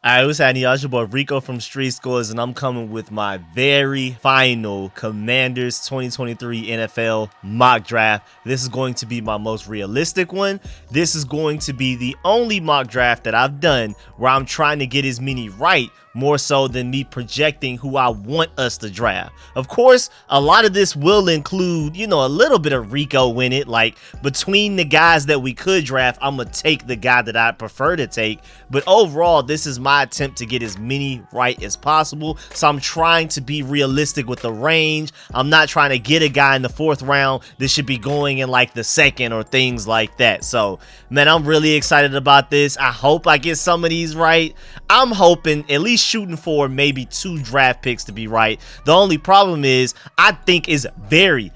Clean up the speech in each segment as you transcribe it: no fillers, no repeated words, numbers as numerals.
Alright, what's happening, y'all? It's your boy Rico from Street Scores, and I'm coming with my very final Commanders 2023 NFL mock draft. This is going to be my most realistic one. This is going to be the only mock draft that I've done where I'm trying to get as many right, more so than me projecting who I want us to draft. Of course, a lot of this will include, a little bit of Rico in it. Like, between the guys that we could draft, I'm going to take the guy that I prefer to take. But overall, this is my attempt to get as many right as possible. So I'm trying to be realistic with the range. I'm not trying to get a guy in the 4th round that should be going in like the 2nd or things like that. So, man, I'm really excited about this. I hope I get some of these right. I'm hoping at least shooting for maybe 2 draft picks to be right. The only problem is I think it's very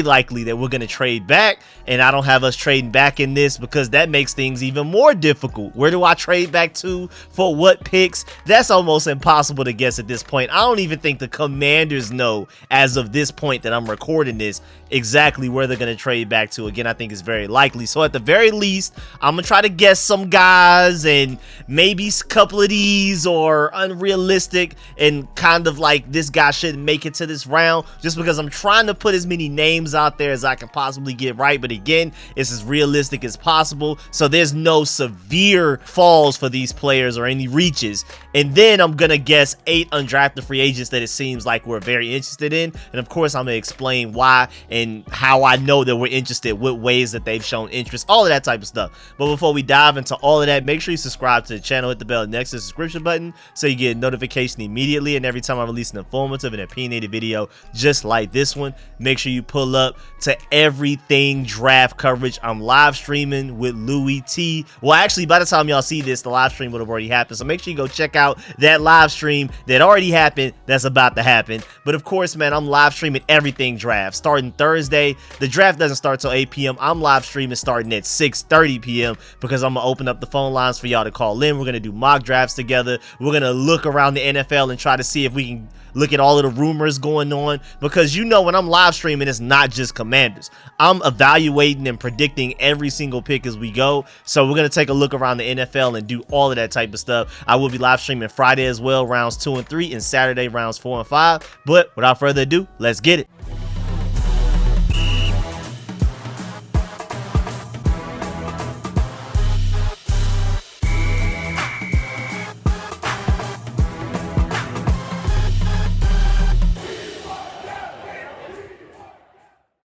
likely that we're going to trade back, and I don't have us trading back in this because that makes things even more difficult. Where do I trade back to? For what picks? That's almost impossible to guess at this point. I don't even think the Commanders know as of this point that I'm recording this exactly where they're going to trade back to. Again, I think it's very likely. So at the very least, I'm going to try to guess some guys and maybe a couple of these or unrealistic and kind of like this guy shouldn't make it to this round, just because I'm trying to put as many names out there as I can possibly get right. But again, it's as realistic as possible, so there's no severe falls for these players or any reaches. And then I'm gonna guess 8 undrafted free agents that it seems like we're very interested in, and of course I'm gonna explain why and how I know that we're interested, what ways that they've shown interest, all of that type of stuff. But before we dive into all of that, make sure you subscribe to the channel, hit the bell next to the subscription button so you get a notification immediately, and every time I release an informative and opinionated video just like this one. Make sure you pull up to everything draft coverage. I'm live streaming with Louis T. Well, actually, by the time y'all see this, the live stream would have already happened, so make sure you go check out that live stream that already happened, that's about to happen. But of course, man, I'm live streaming everything draft starting Thursday. The draft doesn't start till 8 p.m. I'm live streaming starting at 6:30 p.m. because I'm gonna open up the phone lines for y'all to call in. We're gonna do mock drafts together. We're gonna look around the NFL and try to see if we can look at all of the rumors going on, because when I'm live streaming, it's not just Commanders. I'm evaluating and predicting every single pick as we go. So we're going to take a look around the NFL and do all of that type of stuff. I will be live streaming Friday as well, rounds 2 and 3, and Saturday, rounds 4 and 5. But without further ado, let's get it.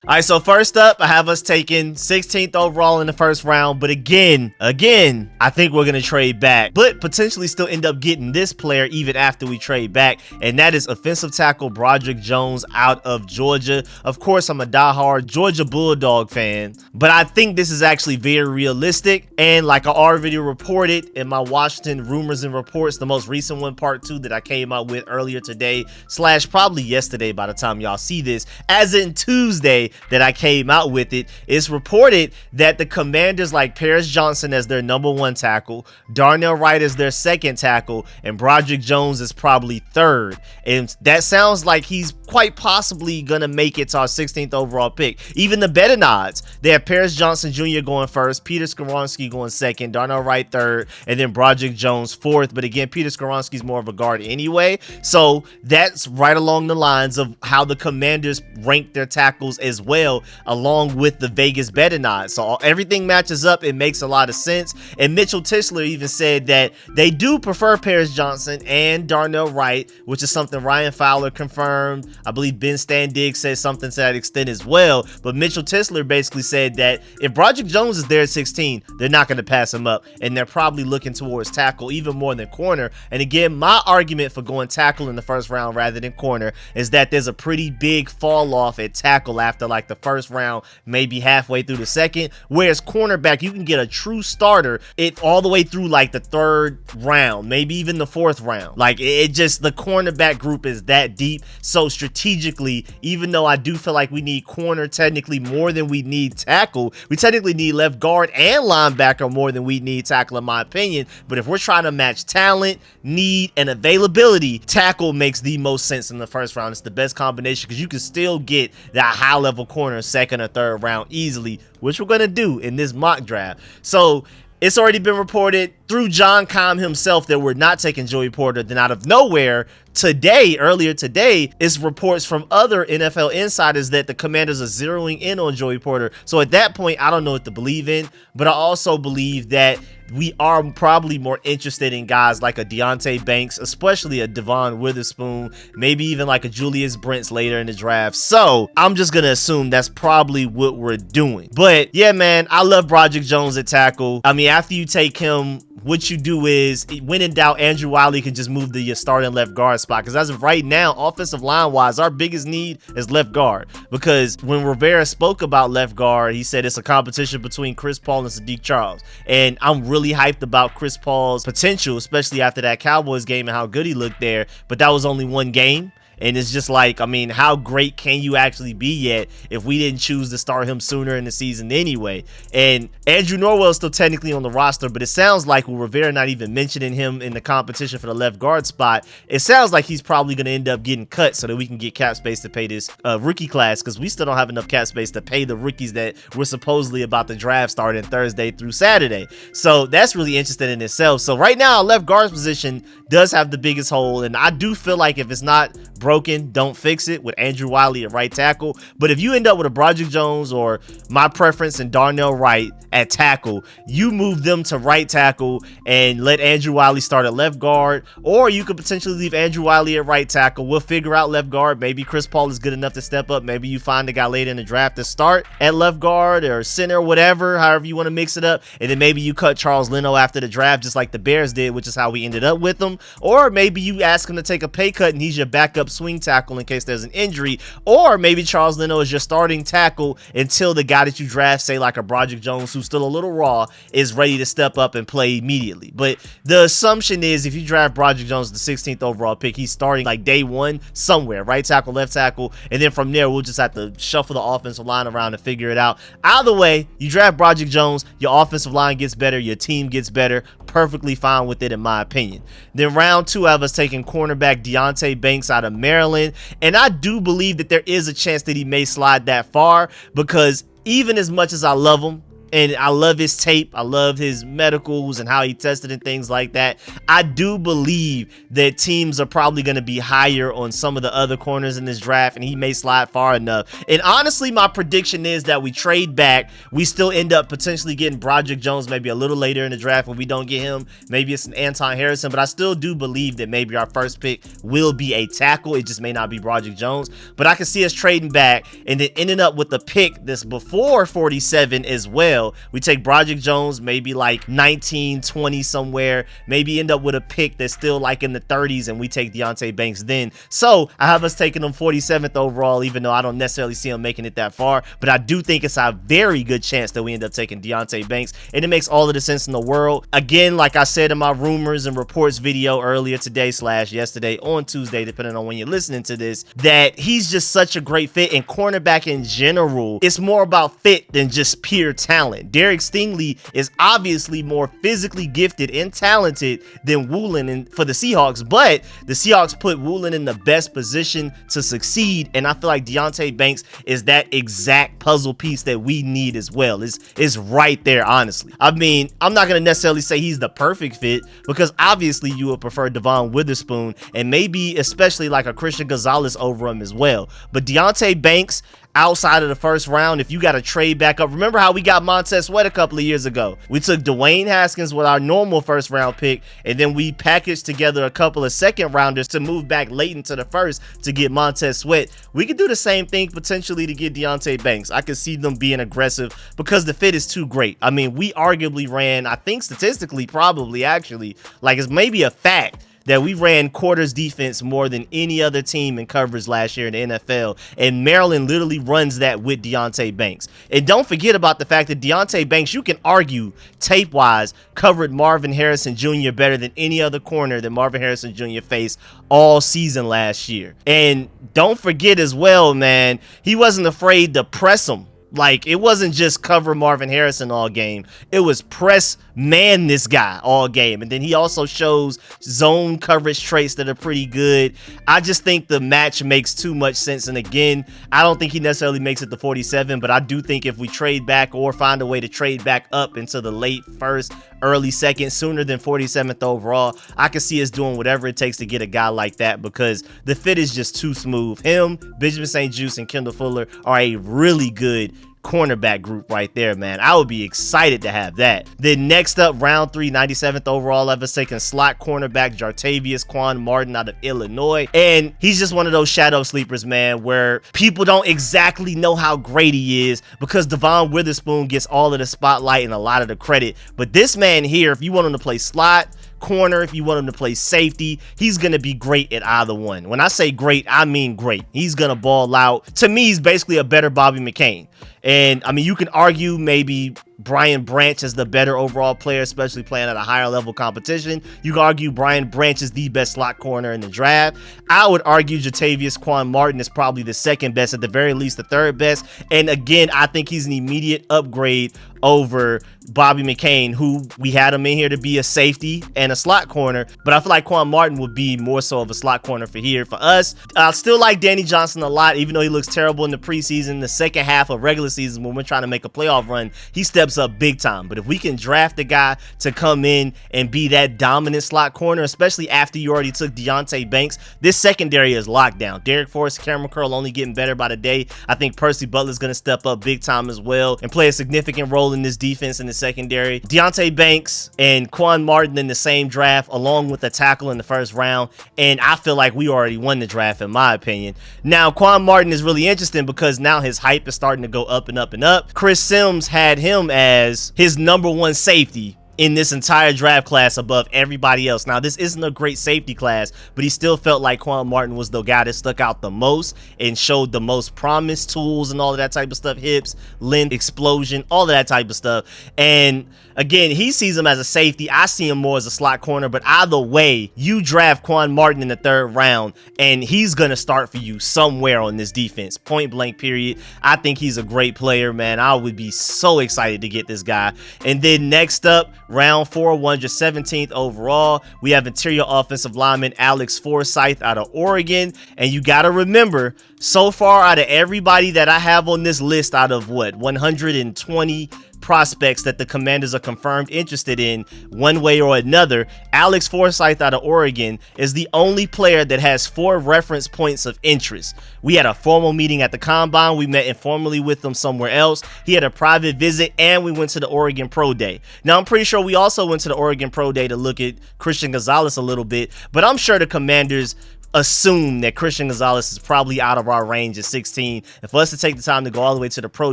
All right, so first up, I have us taking 16th overall in the 1st round. But again, I think we're going to trade back, but potentially still end up getting this player even after we trade back. And that is offensive tackle Broderick Jones out of Georgia. Of course, I'm a diehard Georgia Bulldog fan, but I think this is actually very realistic. And like I already reported in my Washington Rumors and Reports, the most recent one, part 2, that I came out with earlier today / probably yesterday by the time y'all see this, as in Tuesday, that I came out with it, it's reported that the Commanders like Paris Johnson as their #1 tackle, Darnell Wright as their 2nd tackle, and Broderick Jones is probably 3rd. And that sounds like he's quite possibly gonna make it to our 16th overall pick. Even the betting odds, they have Paris Johnson Jr. going 1st, Peter Skoronski going 2nd, Darnell Wright 3rd, and then Broderick Jones 4th. But again, Peter Skoronski's more of a guard anyway, so that's right along the lines of how the Commanders rank their tackles as well, along with the Vegas betting odds. So everything matches up. It makes a lot of sense. And Mitchell Tischler even said that they do prefer Paris Johnson and Darnell Wright, which is something Ryan Fowler confirmed. I believe Ben Standig said something to that extent as well. But Mitchell Tischler basically said that if Broderick Jones is there at 16, they're not going to pass him up, and they're probably looking towards tackle even more than corner. And again, my argument for going tackle in the 1st round rather than corner is that there's a pretty big fall off at tackle after like the 1st round, maybe halfway through the 2nd, whereas cornerback, you can get a true starter all the way through like the 3rd round, maybe even the 4th round. Like, it just, the cornerback group is that deep. So strategically, even though I do feel like we need corner technically more than we need tackle, we technically need left guard and linebacker more than we need tackle, in my opinion. But if we're trying to match talent, need, and availability, tackle makes the most sense in the 1st round. It's the best combination because you can still get that high level corner 2nd or 3rd round easily, which we're going to do in this mock draft. So it's already been reported through John Keim himself that we're not taking Joey Porter. Then out of nowhere, earlier today, is reports from other NFL insiders that the Commanders are zeroing in on Joey Porter. So at that point, I don't know what to believe in, but I also believe that we are probably more interested in guys like a Deonte Banks, especially a Devon Witherspoon, maybe even like a Julius Brents later in the draft. So I'm just going to assume that's probably what we're doing. But yeah, man, I love Broderick Jones at tackle. I mean, after you take him, what you do is, when in doubt, Andrew Wiley can just move to your starting left guard spot. Because as of right now, offensive line wise, our biggest need is left guard. Because when Rivera spoke about left guard, he said it's a competition between Chris Paul and Sadiq Charles. And I'm really hyped about Chris Paul's potential, especially after that Cowboys game and how good he looked there. But that was only one game. And it's just like, I mean, how great can you actually be yet if we didn't choose to start him sooner in the season anyway? And Andrew Norwell is still technically on the roster, but it sounds like with Rivera not even mentioning him in the competition for the left guard spot, it sounds like he's probably going to end up getting cut so that we can get cap space to pay this rookie class, because we still don't have enough cap space to pay the rookies that we're supposedly about to draft starting Thursday through Saturday. So that's really interesting in itself. So right now, our left guard position does have the biggest hole, and I do feel like if it's not broken, don't fix it, with Andrew Wiley at right tackle. But if you end up with a Broderick Jones or my preference and Darnell Wright at tackle, you move them to right tackle and let Andrew Wiley start at left guard, or you could potentially leave Andrew Wiley at right tackle. We'll figure out left guard. Maybe Chris Paul is good enough to step up. Maybe you find a guy later in the draft to start at left guard or center, whatever, however you want to mix it up. And then maybe you cut Charles Leno after the draft, just like the Bears did, which is how we ended up with him. Or maybe you ask him to take a pay cut and he's your backup swing tackle in case there's an injury. Or maybe Charles Leno is your starting tackle until the guy that you draft, say like a Broderick Jones, who's still a little raw, is ready to step up and play immediately. But the assumption is if you draft Broderick Jones, the 16th overall pick, he's starting like day one somewhere, right tackle, left tackle, and then from there we'll just have to shuffle the offensive line around and figure it out. Either way, you draft Broderick Jones, your offensive line gets better, your team gets better. Perfectly fine with it in my opinion. Then round two, I have us taking cornerback Deonte Banks out of Maryland, and I do believe that there is a chance that he may slide that far, because even as much as I love him, and I love his tape, I love his medicals and how he tested and things like that, I do believe that teams are probably going to be higher on some of the other corners in this draft, and he may slide far enough. And honestly, my prediction is that we trade back. We still end up potentially getting Broderick Jones maybe a little later in the draft. When we don't get him, maybe it's an Anton Harrison, but I still do believe that maybe our first pick will be a tackle. It just may not be Broderick Jones, but I can see us trading back and then ending up with a pick that's before 47 as well. We take Broderick Jones, maybe like 19, 20 somewhere, maybe end up with a pick that's still like in the 30s, and we take Deonte Banks then. So I have us taking him 47th overall, even though I don't necessarily see him making it that far, but I do think it's a very good chance that we end up taking Deonte Banks, and it makes all of the sense in the world. Again, like I said in my rumors and reports video earlier today / yesterday on Tuesday, depending on when you're listening to this, that he's just such a great fit. And cornerback in general, it's more about fit than just pure talent. Derek Stingley is obviously more physically gifted and talented than Woolen for the Seahawks, but the Seahawks put Woolen in the best position to succeed, and I feel like Deonte Banks is that exact puzzle piece that we need as well. It's right there, honestly. I mean, I'm not going to necessarily say he's the perfect fit, because obviously you would prefer Devon Witherspoon and maybe especially like a Christian Gonzalez over him as well. But Deonte Banks, outside of the first round, if you got to trade back up, remember how we got Montez Sweat a couple of years ago? We took Dwayne Haskins with our normal first round pick, and then we packaged together a couple of second rounders to move back late into the first to get Montez Sweat. We could do the same thing potentially to get Deonte Banks. I could see them being aggressive because the fit is too great. I mean, we arguably ran, I think statistically, probably actually, like it's maybe a fact that we ran quarters defense more than any other team in coverage last year in the NFL, and Maryland literally runs that with Deonte Banks. And don't forget about the fact that Deonte Banks, you can argue tape-wise, covered Marvin Harrison Jr. better than any other corner that Marvin Harrison Jr. faced all season last year. And don't forget as well, man, he wasn't afraid to press him. Like, it wasn't just cover Marvin Harrison all game. It was press man this guy all game. And then he also shows zone coverage traits that are pretty good. I just think the match makes too much sense. And again, I don't think he necessarily makes it to 47, but I do think if we trade back or find a way to trade back up into the late first, early second, sooner than 47th overall. I can see us doing whatever it takes to get a guy like that because the fit is just too smooth. Him, Benjamin St-Juste, and Kendall Fuller are a really good cornerback group right there, man. I would be excited to have that. Then next up, round 3, 97th overall, I was taking slot cornerback Jartavius Quan Martin out of Illinois. And he's just one of those shadow sleepers, man, where people don't exactly know how great he is because Devon Witherspoon gets all of the spotlight and a lot of the credit. But this man here, if you want him to play slot, corner, if you want him to play safety, he's gonna be great at either one. When I say great, I mean great. He's gonna ball out. To me, he's basically a better Bobby McCain. And I mean, you can argue maybe Brian Branch is the better overall player, especially playing at a higher level competition. You can argue Brian Branch is the best slot corner in the draft. I would argue Jartavius Quan Martin is probably the second best, at the very least the third best. And again, I think he's an immediate upgrade over Bobby McCain, who we had him in here to be a safety and a slot corner, but I feel like Quan Martin would be more so of a slot corner for us. I still like Danny Johnson a lot, even though he looks terrible in the preseason. The second half of regular season, when we're trying to make a playoff run, he steps up big time. But if we can draft a guy to come in and be that dominant slot corner, especially after you already took Deonte Banks, this secondary is locked down. Derek Forrest, Cameron Curl only getting better by the day. I think Percy Butler's going to step up big time as well and play a significant role in this defense in the secondary. Deonte Banks and Quan Martin in the same draft, along with a tackle in the first round, and I feel like we already won the draft in my opinion. Now, Quan Martin is really interesting because now his hype is starting to go up and up and up. Chris Sims had him as his #1 safety in this entire draft class above everybody else. Now, this isn't a great safety class, but he still felt like Quan Martin was the guy that stuck out the most and showed the most promise, tools and all of that type of stuff, hips, length, explosion, all of that type of stuff. And again, he sees him as a safety. I see him more as a slot corner, but either way, you draft Quan Martin in the 3rd round and he's going to start for you somewhere on this defense, point blank period. I think he's a great player, man. I would be so excited to get this guy. And then next up, round 4, 117th overall, we have interior offensive lineman Alex Forsyth out of Oregon. And you got to remember, so far out of everybody that I have on this list, out of what, 120 prospects that the Commanders are confirmed interested in one way or another, Alex Forsyth out of Oregon is the only player that has 4 reference points of interest. We had a formal meeting at the Combine. We met informally with him somewhere else. He had a private visit, and we went to the Oregon Pro Day. Now, I'm pretty sure we also went to the Oregon Pro Day to look at Christian Gonzalez a little bit, but I'm sure the Commanders assume that Christian Gonzalez is probably out of our range at 16, and for us to take the time to go all the way to the pro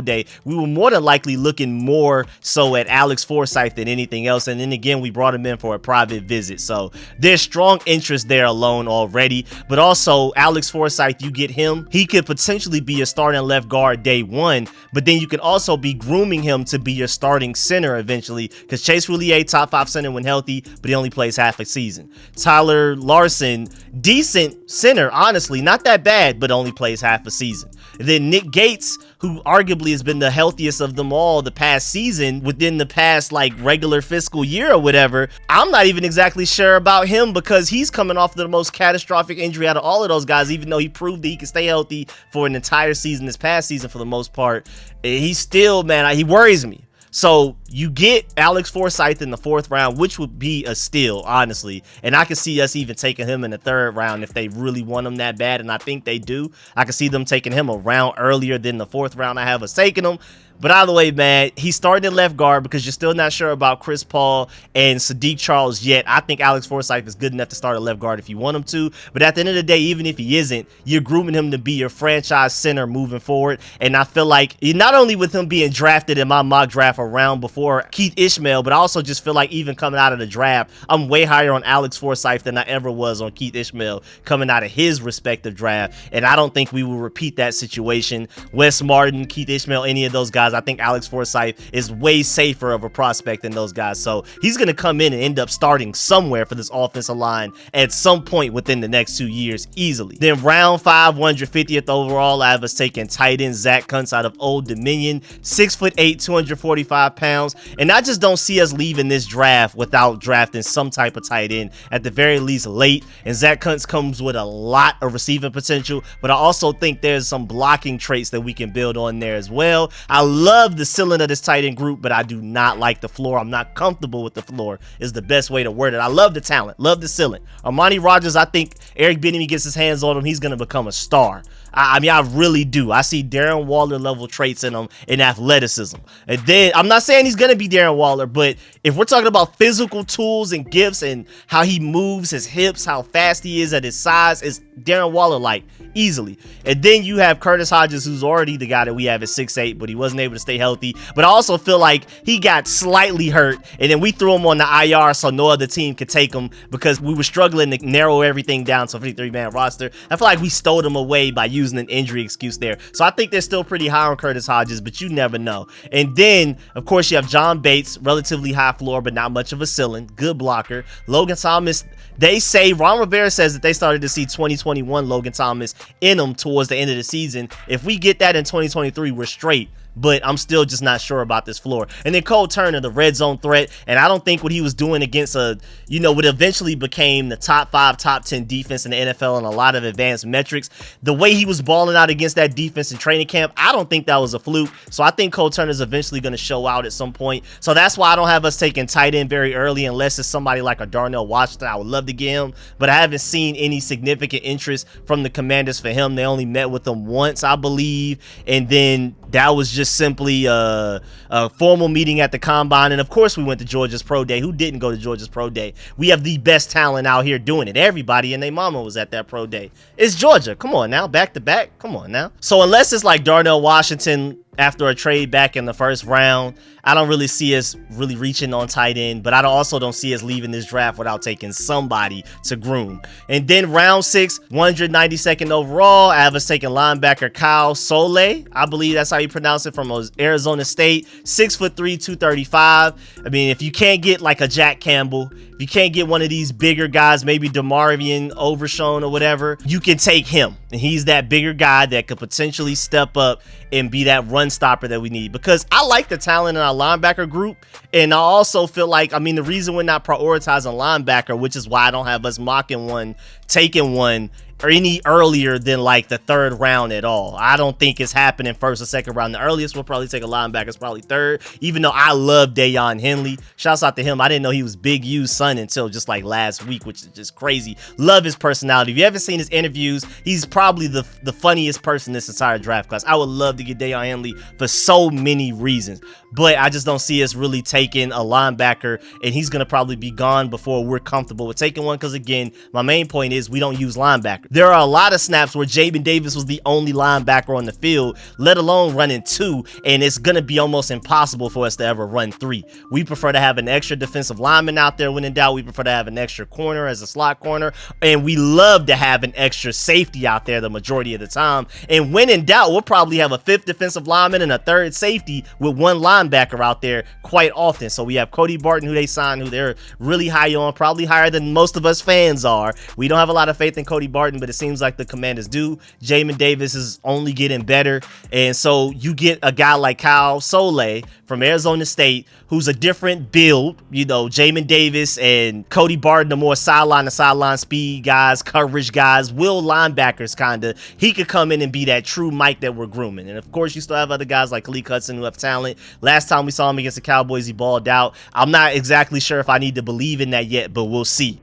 day, we were more than likely looking more so at Alex Forsyth than anything else. And then again, we brought him in for a private visit, so there's strong interest there alone already. But also, Alex Forsyth, you get him, he could potentially be a starting left guard day 1, but then you can also be grooming him to be your starting center eventually, because Chase Roulier, top 5 center when healthy, but he only plays half a season. Tyler Larson, decent center, honestly, not that bad, but only plays half a season. And then Nick Gates, who arguably has been the healthiest of them all the past season, within the past like regular fiscal year or whatever. I'm not even exactly sure about him because he's coming off the most catastrophic injury out of all of those guys, even though he proved that he could stay healthy for an entire season this past season for the most part. He's still, man, he worries me. So you get Alex Forsyth in the 4th round, which would be a steal, honestly. And I can see us even taking him in the 3rd round if they really want him that bad. And I think they do. I can see them taking him a round earlier than the 4th round I have us taking him. But either way, man, he's starting at left guard because you're still not sure about Chris Paul and Sadiq Charles yet. I think Alex Forsyth is good enough to start at left guard if you want him to. But at the end of the day, even if he isn't, you're grooming him to be your franchise center moving forward. And I feel like not only with him being drafted in my mock draft around before Keith Ishmael, but I also just feel like even coming out of the draft, I'm way higher on Alex Forsyth than I ever was on Keith Ishmael coming out of his respective draft. And I don't think we will repeat that situation. Wes Martin, Keith Ishmael, any of those guys, I think Alex Forsyth is way safer of a prospect than those guys. So he's going to come in and end up starting somewhere for this offensive line at some point within the next 2 years easily. Then round 5, 150th overall, I have us taking tight end Zack Kuntz out of Old Dominion. 6'8", 245 pounds. rounds. And I just don't see us leaving this draft without drafting some type of tight end, at the very least late. And Zack Kuntz comes with a lot of receiving potential, but I also think there's some blocking traits that we can build on there as well. I love the ceiling of this tight end group, but I do not like the floor. I'm not comfortable with the floor is the best way to word it. I love the talent, love the ceiling. Armani Rogers, I think Eric Bieniemy gets his hands on him, he's going to become a star. I mean, I really do. I see Darren Waller level traits in him in athleticism. And then I'm not saying he's going to be Darren Waller, but if we're talking about physical tools and gifts and how he moves his hips, how fast he is at his size, it's Darren Waller like easily. And then you have Curtis Hodges, who's already the guy that we have at 6'8", but he wasn't able to stay healthy. But I also feel like he got slightly hurt, and then we threw him on the IR so no other team could take him because we were struggling to narrow everything down to a 53-man roster. I feel like we stole him away by using an injury excuse there. So I think they're still pretty high on Curtis Hodges, but you never know. And then, of course, you have John Bates, relatively high floor, but not much of a ceiling. Good blocker. Logan Thomas, they say, Ron Rivera says that they started to see 2021 Logan Thomas in him towards the end of the season. If we get that in 2023, we're straight. But I'm still just not sure about this floor. And then Cole Turner, the red zone threat, and I don't think what he was doing against what eventually became the top 5, top 10 defense in the NFL in a lot of advanced metrics, the way he was balling out against that defense in training camp, I don't think that was a fluke. So I think Cole Turner's eventually going to show out at some point. So that's why I don't have us taking tight end very early unless it's somebody like a Darnell Washington. I would love to get him, but I haven't seen any significant interest from the Commanders for him. They only met with him once, I believe, and then that was just simply a formal meeting at the combine. And of course we went to Georgia's Pro Day. Who didn't go to Georgia's Pro Day? We have the best talent out here doing it. Everybody and their mama was at that Pro Day. It's Georgia. Come on now, back to back. Come on now. So unless it's like Darnell Washington after a trade back in the first round, I don't really see us really reaching on tight end, but I also don't see us leaving this draft without taking somebody to groom. And then round 6, 192nd overall, I have us taking linebacker Kyle Soelle. I believe that's how you pronounce it, from Arizona State. 6'3", 235. I mean, if you can't get like a Jack Campbell, if you can't get one of these bigger guys, maybe Demario Overshown or whatever, you can take him. And he's that bigger guy that could potentially step up and be that run stopper that we need, because I like the talent in our linebacker group. And I also feel like, I mean, the reason we're not prioritizing linebacker, which is why I don't have us mocking one, taking one, or any earlier than like the 3rd round at all. I don't think it's happening 1st or 2nd round. The earliest we'll probably take a linebacker is probably 3rd, even though I love Deion Henley. Shouts out to him. I didn't know he was Big U's son until just like last week, which is just crazy. Love his personality. If you haven't seen his interviews, he's probably the funniest person in this entire draft class. I would love to get Deion Henley for so many reasons, but I just don't see us really taking a linebacker, and he's going to probably be gone before we're comfortable with taking one, because again, my main point is we don't use linebackers. There are a lot of snaps where Jamin Davis was the only linebacker on the field, let alone running 2, and it's going to be almost impossible for us to ever run 3. We prefer to have an extra defensive lineman out there when in doubt. We prefer to have an extra corner as a slot corner, and we love to have an extra safety out there the majority of the time. And when in doubt, we'll probably have a 5th defensive lineman and a 3rd safety with one linebacker out there quite often. So we have Cody Barton, who they signed, who they're really high on, probably higher than most of us fans are. We don't have a lot of faith in Cody Barton, but it seems like the Commanders do. Jamin Davis is only getting better, and so you get a guy like Kyle Soelle from Arizona State, who's a different build. You know, Jamin Davis and Cody Barton, the more sideline to sideline speed guys, coverage guys, will linebackers kind of. He could come in and be that true Mike that we're grooming. And of course, you still have other guys like Malik Cunningham who have talent. Last time we saw him against the Cowboys, he balled out. I'm not exactly sure if I need to believe in that yet, but we'll see.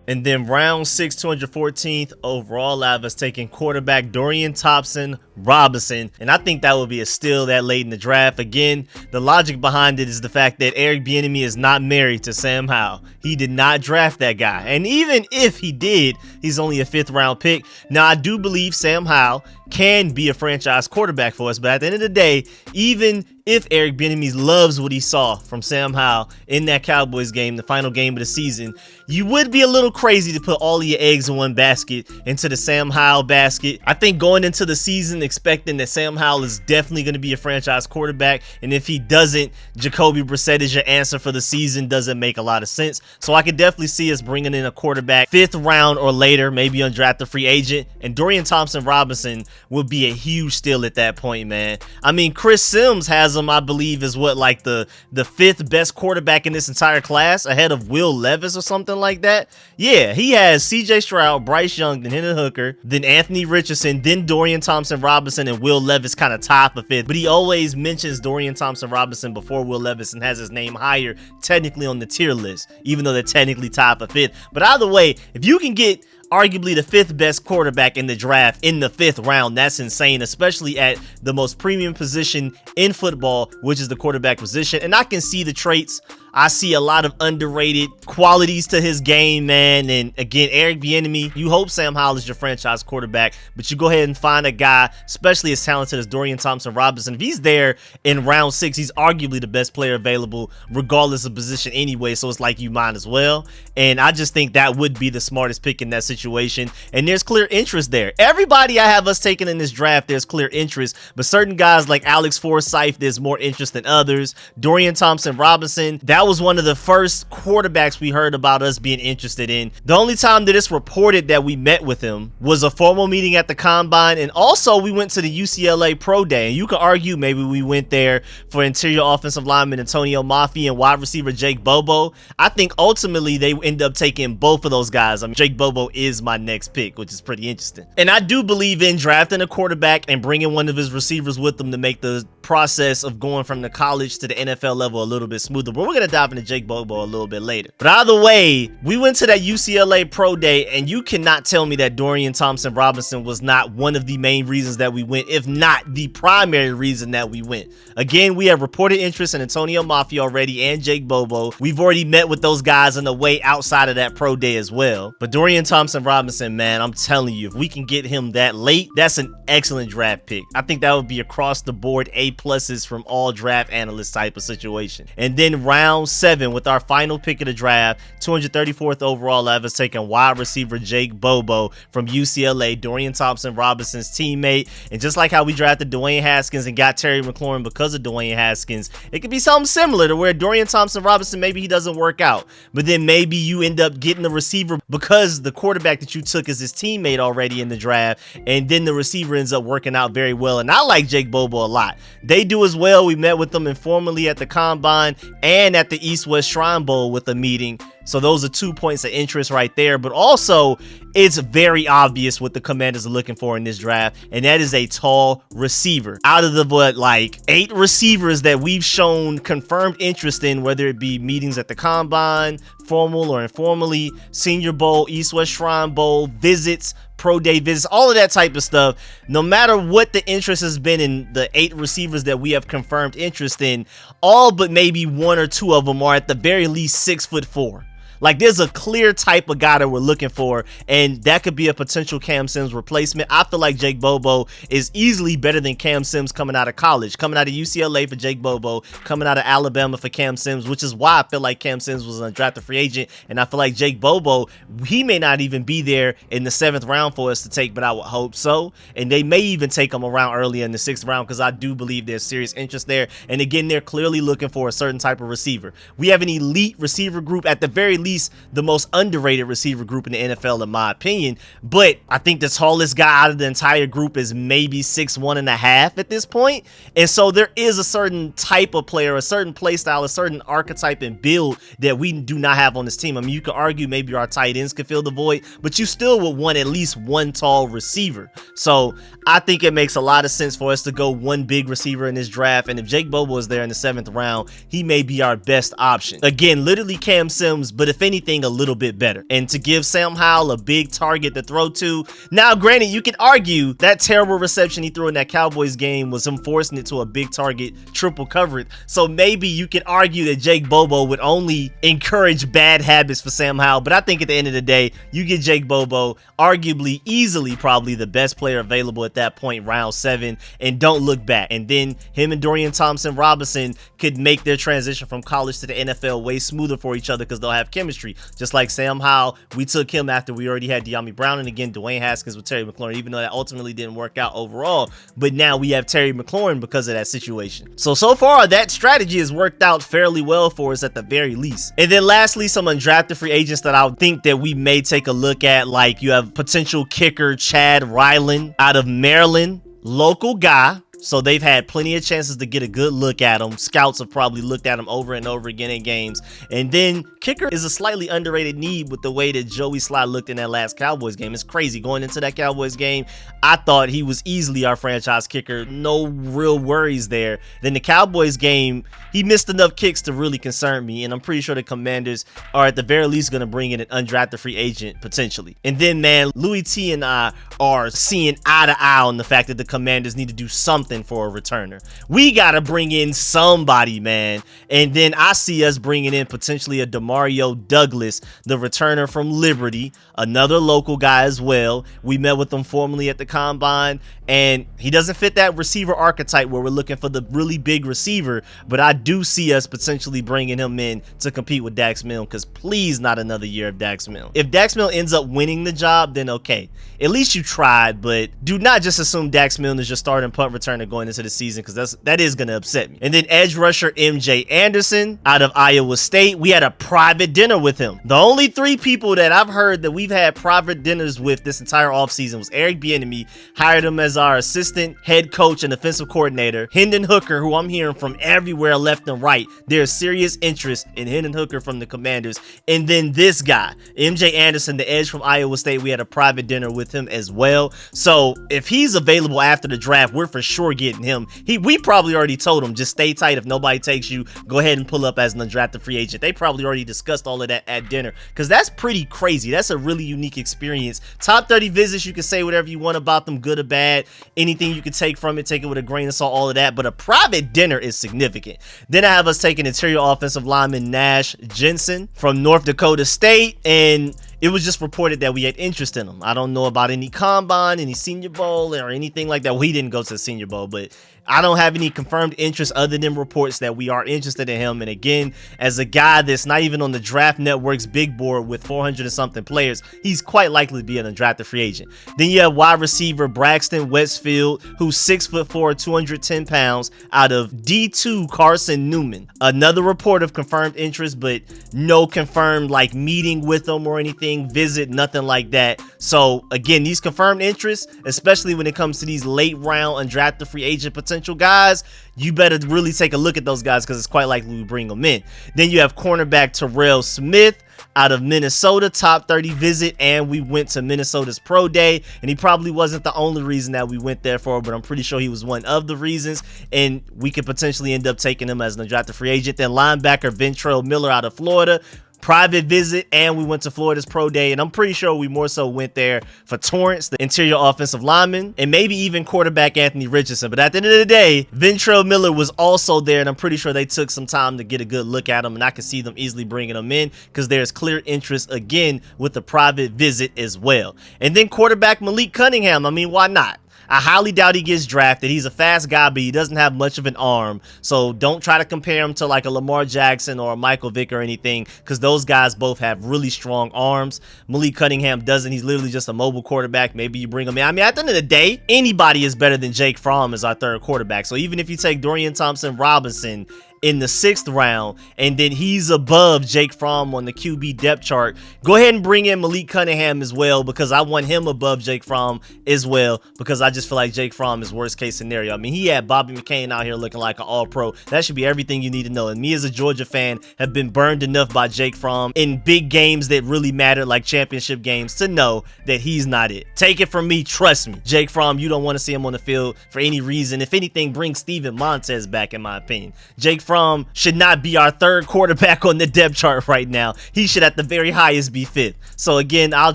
And then round 6, 214th overall, I have us taking quarterback Dorian Thompson-Robinson. And I think that would be a steal that late in the draft. Again, the logic behind it is the fact that Eric Bieniemy is not married to Sam Howell. He did not draft that guy. And even if he did, he's only a 5th round pick. Now, I do believe Sam Howell can be a franchise quarterback for us, but at the end of the day, even if Eric Bieniemy loves what he saw from Sam Howell in that Cowboys game, the final game of the season, you would be a little crazy to put all of your eggs in one basket, into the Sam Howell basket. I think going into the season expecting that Sam Howell is definitely going to be a franchise quarterback, and if he doesn't, Jacoby Brissett is your answer for the season, doesn't make a lot of sense. So I could definitely see us bringing in a quarterback 5th round or later, maybe undrafted free agent, and Dorian Thompson-Robinson would be a huge steal at that point, man. I mean, Chris Sims has has him, I believe, is what, like the fifth best quarterback in this entire class, ahead of Will Levis or something like that. Yeah, he has CJ Stroud, Bryce Young, then Hendon Hooker, then Anthony Richardson, then Dorian Thompson-Robinson, and Will Levis kind of tied for fifth. But he always mentions Dorian Thompson-Robinson before Will Levis and has his name higher technically on the tier list, even though they're technically tied for fifth. But either way, if you can get arguably the fifth best quarterback in the draft in the 5th round, that's insane, especially at the most premium position in football, which is the quarterback position. And I can see the traits. I see a lot of underrated qualities to his game, man. And again, Eric Bieniemy, you hope Sam Howell is your franchise quarterback, but you go ahead and find a guy, especially as talented as Dorian Thompson-Robinson. If he's there in round 6, he's arguably the best player available, regardless of position anyway. So it's like you might as well. And I just think that would be the smartest pick in that situation. And there's clear interest there. Everybody I have us taking in this draft, there's clear interest, but certain guys like Alex Forsyth, there's more interest than others. Dorian Thompson-Robinson, that was one of the first quarterbacks we heard about us being interested in. The only time that it's reported that we met with him was a formal meeting at the Combine, and also we went to the UCLA Pro Day. And you could argue maybe we went there for interior offensive lineman Antonio Mafi and wide receiver Jake Bobo. I think ultimately they end up taking both of those guys. I mean, Jake Bobo is my next pick, which is pretty interesting. And I do believe in drafting a quarterback and bringing one of his receivers with them to make the process of going from the college to the NFL level a little bit smoother. But we're going to dive into Jake Bobo a little bit later. But either way, we went to that UCLA Pro Day, and you cannot tell me that Dorian Thompson-Robinson was not one of the main reasons that we went, if not the primary reason that we went. Again, we have reported interest in Antonio Mafi already and Jake Bobo. We've already met with those guys on the way outside of that Pro Day as well. But Dorian Thompson-Robinson, man, I'm telling you, if we can get him that late, that's an excellent draft pick. I think that would be across the board A-pluses from all draft analysts type of situation. And then round 7, with our final pick of the draft, 234th overall, I was taking wide receiver Jake Bobo from UCLA, Dorian Thompson-Robinson's teammate. And just like how we drafted Dwayne Haskins and got Terry McLaurin because of Dwayne Haskins, it could be something similar to where Dorian Thompson-Robinson, maybe he doesn't work out, but then maybe you end up getting the receiver because the quarterback that you took is his teammate already in the draft, and then the receiver ends up working out very well. And I like Jake Bobo a lot. They do as well. We met with them informally at the Combine and at the East-West Shrine Bowl with a meeting. So those are 2 points of interest right there. But also, it's very obvious what the Commanders are looking for in this draft, and that is a tall receiver. Out of the 8 receivers that we've shown confirmed interest in, whether it be meetings at the Combine, formal or informally, Senior Bowl, East-West Shrine Bowl, visits, Pro Day visits, all of that type of stuff, no matter what the interest has been in the 8 receivers that we have confirmed interest in, all but maybe 1 or 2 of them are at the very least 6'4". Like, there's a clear type of guy that we're looking for, and that could be a potential Cam Sims replacement. I feel like Jake Bobo is easily better than Cam Sims coming out of college, coming out of UCLA for Jake Bobo, coming out of Alabama for Cam Sims, which is why I feel like Cam Sims was an undrafted free agent. And I feel like Jake Bobo, he may not even be there in the 7th round for us to take, but I would hope so. And they may even take him around earlier in the 6th round, because I do believe there's serious interest there. And again, they're clearly looking for a certain type of receiver. We have an elite receiver group, at the very least the most underrated receiver group in the NFL in my opinion, but I think the tallest guy out of the entire group is maybe 6'1.5" at this point. And so there is a certain type of player, a certain play style, a certain archetype and build that we do not have on this team. I mean, you could argue maybe our tight ends could fill the void, but you still would want at least one tall receiver. So I think it makes a lot of sense for us to go one big receiver in this draft, and if Jake Bobo is there in the 7th round, he may be our best option. Again, literally Cam Sims, but if anything, a little bit better. And to give Sam Howell a big target to throw to. Now, granted, you could argue that terrible reception he threw in that Cowboys game was him forcing it to a big target, triple coverage. So maybe you could argue that Jake Bobo would only encourage bad habits for Sam Howell. But I think at the end of the day, you get Jake Bobo, arguably, easily, probably the best player available at that point, round 7, and don't look back. And then him and Dorian Thompson-Robinson could make their transition from college to the NFL way smoother for each other because they'll have chemistry. Just like Sam Howell, we took him after we already had De'Ami Brown, and again, Dwayne Haskins with Terry McLaurin, even though that ultimately didn't work out overall. But now we have Terry McLaurin because of that situation. So far, that strategy has worked out fairly well for us at the very least. And then lastly, some undrafted free agents that I would think that we may take a look at, like you have potential kicker Chad Ryland out of Maryland, local guy. So they've had plenty of chances to get a good look at him. Scouts have probably looked at him over and over again in games. And then kicker is a slightly underrated need with the way that Joey Slye looked in that last Cowboys game. It's crazy. Going into that Cowboys game, I thought he was easily our franchise kicker. No real worries there. Then the Cowboys game, he missed enough kicks to really concern me. And I'm pretty sure the Commanders are at the very least going to bring in an undrafted free agent potentially. And then, man, Louis T and I are seeing eye to eye on the fact that the Commanders need to do something for a returner. We got to bring in somebody, man. And then I see us bringing in potentially a Demario Douglas, the returner from Liberty, another local guy as well. We met with him formally at the Combine, and he doesn't fit that receiver archetype where we're looking for the really big receiver, but I do see us potentially bringing him in to compete with Dax Milne, because please not another year of Dax Milne. If Dax Milne ends up winning the job, then okay. At least you tried, but do not just assume Dax Milne is your starting punt returner going into the season, because that is going to upset me. And then edge rusher MJ Anderson out of Iowa State. We had a private dinner with him. The only 3 people that I've heard that we've had private dinners with this entire offseason was Eric Bieniemy, hired him as our assistant head coach and offensive coordinator. Hendon Hooker, who I'm hearing from everywhere left and right, there's serious interest in Hendon Hooker from the Commanders. And then this guy, MJ Anderson, the edge from Iowa State, we had a private dinner with him as well. So if he's available after the draft, we're for sure getting him. We probably already told him, just stay tight. If nobody takes you, go ahead and pull up as an undrafted free agent. They probably already discussed all of that at dinner, because that's pretty crazy. That's a really unique experience. Top 30 visits, you can say whatever you want about them, good or bad. Anything you can take from it, take it with a grain of salt, all of that. But a private dinner is significant. Then I have us taking interior offensive lineman Nash Jensen from North Dakota State, and it was just reported that we had interest in him. I don't know about any combine, any Senior Bowl, or anything like that. Well, he didn't go to the Senior Bowl, but I don't have any confirmed interest other than reports that we are interested in him. And again, as a guy that's not even on the Draft Network's big board with 400 and something players, he's quite likely to be an undrafted free agent. Then you have wide receiver Braxton Westfield, who's 6'4", 210 pounds, out of D2 Carson Newman. Another report of confirmed interest, but no confirmed like meeting with him or anything, visit, nothing like that. So again, these confirmed interests, especially when it comes to these late round undrafted free agent potential guys, you better really take a look at those guys, because it's quite likely we bring them in. Then you have cornerback Terell Smith out of Minnesota, top 30 visit, and we went to Minnesota's pro day, and he probably wasn't the only reason that we went there for, but I'm pretty sure he was one of the reasons, and we could potentially end up taking him as an undrafted free agent. Then linebacker Ventrell Miller out of Florida, private visit, and we went to Florida's pro day, and I'm pretty sure we more so went there for Torrance, the interior offensive lineman, and maybe even quarterback Anthony Richardson. But at the end of the day, Ventrell Miller was also there, and I'm pretty sure they took some time to get a good look at him, and I can see them easily bringing him in, because there's clear interest again with the private visit as well. And then quarterback Malik Cunningham, I mean, why not? I highly doubt he gets drafted. He's a fast guy, but he doesn't have much of an arm. So don't try to compare him to like a Lamar Jackson or a Michael Vick or anything, because those guys both have really strong arms. Malik Cunningham doesn't. He's literally just a mobile quarterback. Maybe you bring him in. I mean, at the end of the day, anybody is better than Jake Fromm as our third quarterback. So even if you take Dorian Thompson-Robinson in the 6th round, and then he's above Jake Fromm on the QB depth chart, go ahead and bring in Malik Cunningham as well, because I want him above Jake Fromm as well, because I just feel like Jake Fromm is worst case scenario. I mean, he had Bobby McCain out here looking like an all-pro. That should be everything you need to know. And me as a Georgia fan have been burned enough by Jake Fromm in big games that really matter, like championship games, to know that he's not it. Take it from me, trust me. Jake Fromm, you don't want to see him on the field for any reason. If anything, bring Steven Montez back, in my opinion. Jake Fromm should not be our third quarterback on the depth chart right now. He should at the very highest be 5th. So again, I'll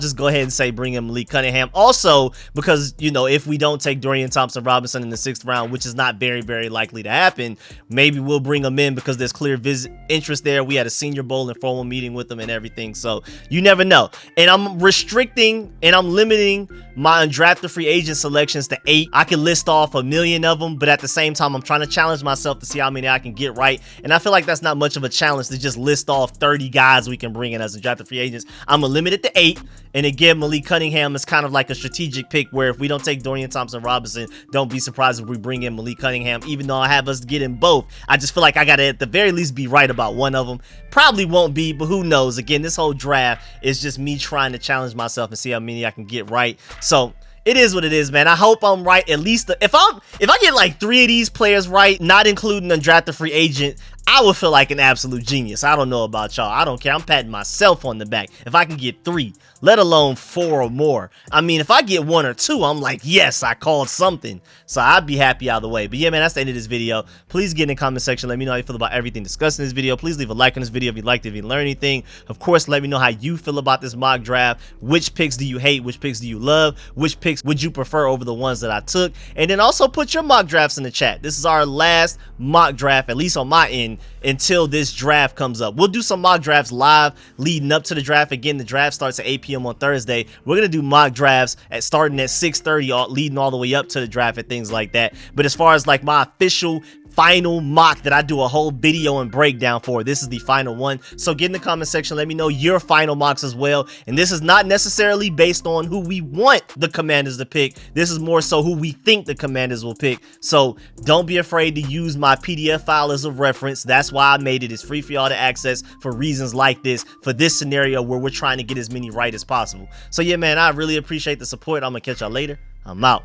just go ahead and say bring in Malik Cunningham. Also, because, you know, if we don't take Dorian Thompson-Robinson in the 6th round, which is not very, very likely to happen, maybe we'll bring him in because there's clear interest there. We had a Senior Bowl and formal meeting with him and everything. So you never know. And I'm restricting and I'm limiting my undrafted free agent selections to 8. I can list off a million of them, but at the same time, I'm trying to challenge myself to see how many I can get right. And I feel like that's not much of a challenge to just list off 30 guys we can bring in as undrafted free agents. I'm gonna limit it to 8. And again, Malik Cunningham is kind of like a strategic pick, where if we don't take Dorian Thompson-Robinson, don't be surprised if we bring in Malik Cunningham. Even though I have us get in both, I just feel like I gotta at the very least be right about one of them. Probably won't be, but who knows? Again, this whole draft is just me trying to challenge myself and see how many I can get right. So it is what it is, man. I hope I'm right. At least if I get like 3 of these players right, not including undrafted free agent, I would feel like an absolute genius. I don't know about y'all. I don't care. I'm patting myself on the back if I can get 3, let alone 4 or more. I mean, if I get 1 or 2, I'm like, yes, I called something. So I'd be happy either way. But yeah, man, that's the end of this video. Please get in the comment section. Let me know how you feel about everything discussed in this video. Please leave a like on this video if you liked it, if you learned anything. Of course, let me know how you feel about this mock draft. Which picks do you hate? Which picks do you love? Which picks would you prefer over the ones that I took? And then also put your mock drafts in the chat. This is our last mock draft, at least on my end, until this draft comes up. We'll do some mock drafts live leading up to the draft. Again, the draft starts at 8 p.m. on Thursday. We're gonna do mock drafts starting at 6:30, leading all the way up to the draft and things like that. But as far as like my official final mock that I do a whole video and breakdown for, this is the final one. So get in the comment section, let me know your final mocks as well. And this is not necessarily based on who we want the Commanders to pick. This is more so who we think the Commanders will pick. So don't be afraid to use my PDF file as a reference. That's why I made it. It's free for y'all to access for reasons like this, for this scenario where we're trying to get as many right as possible. So yeah, man, I really appreciate the support. I'm gonna catch y'all later. I'm out.